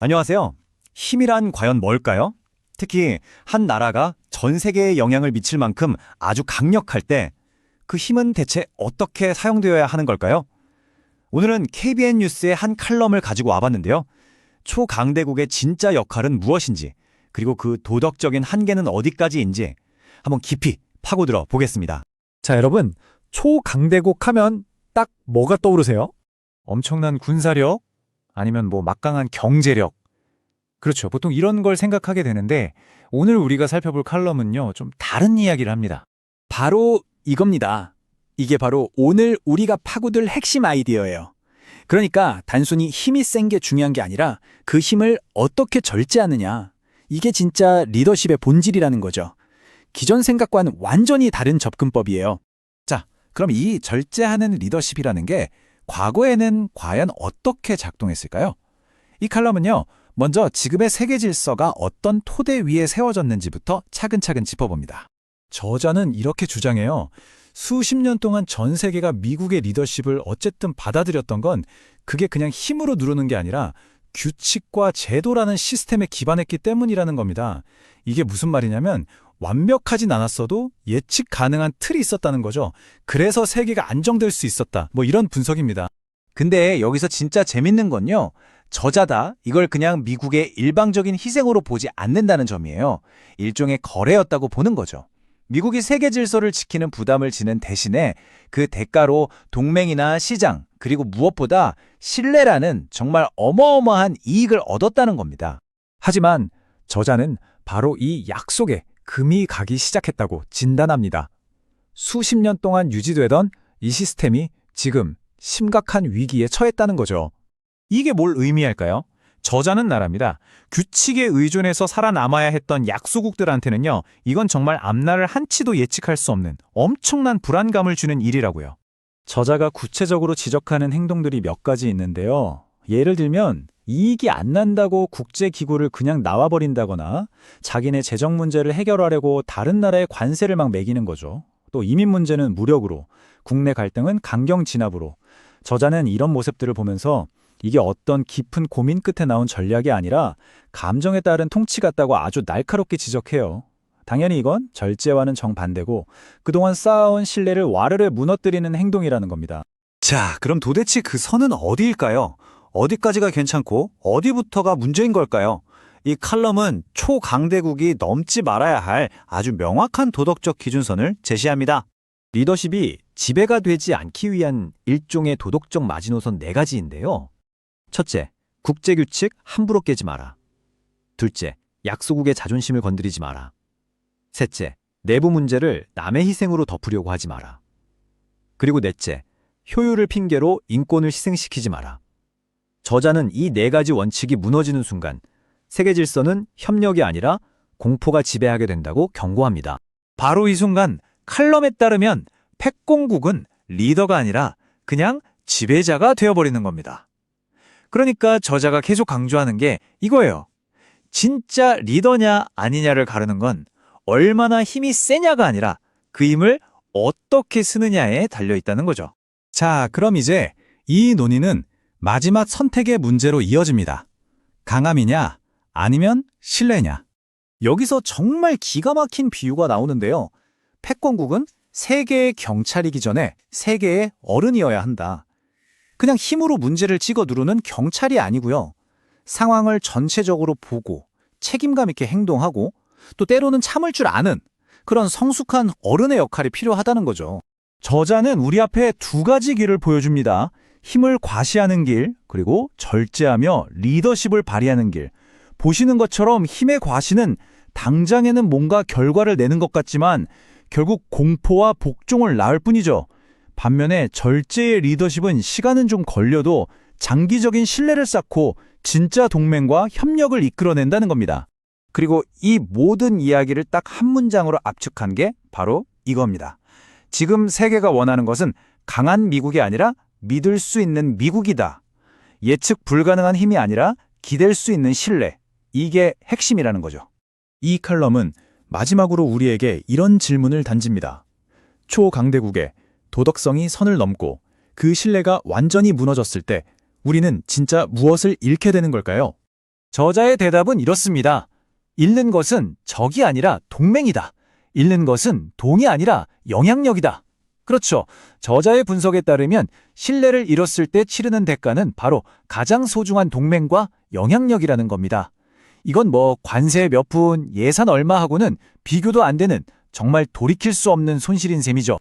안녕하세요. 힘이란 과연 뭘까요? 특히 한 나라가 전 세계에 영향을 미칠 만큼 아주 강력할 때 그 힘은 대체 어떻게 사용되어야 하는 걸까요? 오늘은 KBN 뉴스의 한 칼럼을 가지고 와봤는데요. 초강대국의 진짜 역할은 무엇인지, 그리고 그 도덕적인 한계는 어디까지인지 한번 깊이 파고들어 보겠습니다. 자, 여러분, 초강대국 하면 딱 뭐가 떠오르세요? 엄청난 군사력 아니면 막강한 경제력. 그렇죠. 보통 이런 걸 생각하게 되는데 오늘 우리가 살펴볼 칼럼은요, 좀 다른 이야기를 합니다. 바로 이겁니다. 이게 바로 오늘 우리가 파고들 핵심 아이디어예요. 그러니까 단순히 힘이 센 게 중요한 게 아니라 그 힘을 어떻게 절제하느냐. 이게 진짜 리더십의 본질이라는 거죠. 기존 생각과는 완전히 다른 접근법이에요. 자, 그럼 이 절제하는 리더십이라는 게 과거에는 과연 어떻게 작동했을까요? 이 칼럼은요, 먼저 지금의 세계 질서가 어떤 토대 위에 세워졌는지부터 차근차근 짚어봅니다. 저자는 이렇게 주장해요. 수십 년 동안 전 세계가 미국의 리더십을 어쨌든 받아들였던 건 그게 그냥 힘으로 누르는 게 아니라 규칙과 제도라는 시스템에 기반했기 때문이라는 겁니다. 이게 무슨 말이냐면 완벽하진 않았어도 예측 가능한 틀이 있었다는 거죠. 그래서 세계가 안정될 수 있었다. 이런 분석입니다. 근데 여기서 진짜 재밌는 건요. 저자다 이걸 그냥 미국의 일방적인 희생으로 보지 않는다는 점이에요. 일종의 거래였다고 보는 거죠. 미국이 세계 질서를 지키는 부담을 지는 대신에 그 대가로 동맹이나 시장, 그리고 무엇보다 신뢰라는 정말 어마어마한 이익을 얻었다는 겁니다. 하지만 저자는 바로 이 약속에 금이 가기 시작했다고 진단합니다. 수십 년 동안 유지되던 이 시스템이 지금 심각한 위기에 처했다는 거죠. 이게 뭘 의미할까요? 저자는 나랍니다. 규칙에 의존해서 살아남아야 했던 약소국들한테는요, 이건 정말 앞날을 한치도 예측할 수 없는 엄청난 불안감을 주는 일이라고요. 저자가 구체적으로 지적하는 행동들이 몇 가지 있는데요. 예를 들면 이익이 안 난다고 국제기구를 그냥 나와버린다거나 자기네 재정 문제를 해결하려고 다른 나라에 관세를 막 매기는 거죠. 또 이민 문제는 무력으로, 국내 갈등은 강경 진압으로. 저자는 이런 모습들을 보면서 이게 어떤 깊은 고민 끝에 나온 전략이 아니라 감정에 따른 통치 같다고 아주 날카롭게 지적해요. 당연히 이건 절제와는 정반대고 그동안 쌓아온 신뢰를 와르르 무너뜨리는 행동이라는 겁니다. 자, 그럼 도대체 그 선은 어디일까요? 어디까지가 괜찮고 어디부터가 문제인 걸까요? 이 칼럼은 초강대국이 넘지 말아야 할 아주 명확한 도덕적 기준선을 제시합니다. 리더십이 지배가 되지 않기 위한 일종의 도덕적 마지노선 4가지인데요. 첫째, 국제규칙 함부로 깨지 마라. 둘째, 약소국의 자존심을 건드리지 마라. 셋째, 내부 문제를 남의 희생으로 덮으려고 하지 마라. 그리고 넷째, 효율을 핑계로 인권을 희생시키지 마라. 저자는 이 4가지 원칙이 무너지는 순간 세계 질서는 협력이 아니라 공포가 지배하게 된다고 경고합니다. 바로 이 순간 칼럼에 따르면 패권국은 리더가 아니라 그냥 지배자가 되어버리는 겁니다. 그러니까 저자가 계속 강조하는 게 이거예요. 진짜 리더냐 아니냐를 가르는 건 얼마나 힘이 세냐가 아니라 그 힘을 어떻게 쓰느냐에 달려있다는 거죠. 자, 그럼 이제 이 논의는 마지막 선택의 문제로 이어집니다. 강함이냐 아니면 신뢰냐. 여기서 정말 기가 막힌 비유가 나오는데요. 패권국은 세계의 경찰이기 전에 세계의 어른이어야 한다. 그냥 힘으로 문제를 찍어 누르는 경찰이 아니고요. 상황을 전체적으로 보고 책임감 있게 행동하고 또 때로는 참을 줄 아는 그런 성숙한 어른의 역할이 필요하다는 거죠. 저자는 우리 앞에 2가지 길을 보여줍니다. 힘을 과시하는 길, 그리고 절제하며 리더십을 발휘하는 길. 보시는 것처럼 힘의 과시는 당장에는 뭔가 결과를 내는 것 같지만 결국 공포와 복종을 낳을 뿐이죠. 반면에 절제의 리더십은 시간은 좀 걸려도 장기적인 신뢰를 쌓고 진짜 동맹과 협력을 이끌어낸다는 겁니다. 그리고 이 모든 이야기를 딱 한 문장으로 압축한 게 바로 이겁니다. 지금 세계가 원하는 것은 강한 미국이 아니라 믿을 수 있는 미국이다. 예측 불가능한 힘이 아니라 기댈 수 있는 신뢰. 이게 핵심이라는 거죠. 이 칼럼은 마지막으로 우리에게 이런 질문을 던집니다. 초강대국의 도덕성이 선을 넘고 그 신뢰가 완전히 무너졌을 때 우리는 진짜 무엇을 잃게 되는 걸까요? 저자의 대답은 이렇습니다. 잃는 것은 적이 아니라 동맹이다. 잃는 것은 동이 아니라 영향력이다. 그렇죠. 저자의 분석에 따르면 신뢰를 잃었을 때 치르는 대가는 바로 가장 소중한 동맹과 영향력이라는 겁니다. 이건 뭐 관세 몇 푼, 예산 얼마하고는 비교도 안 되는 정말 돌이킬 수 없는 손실인 셈이죠.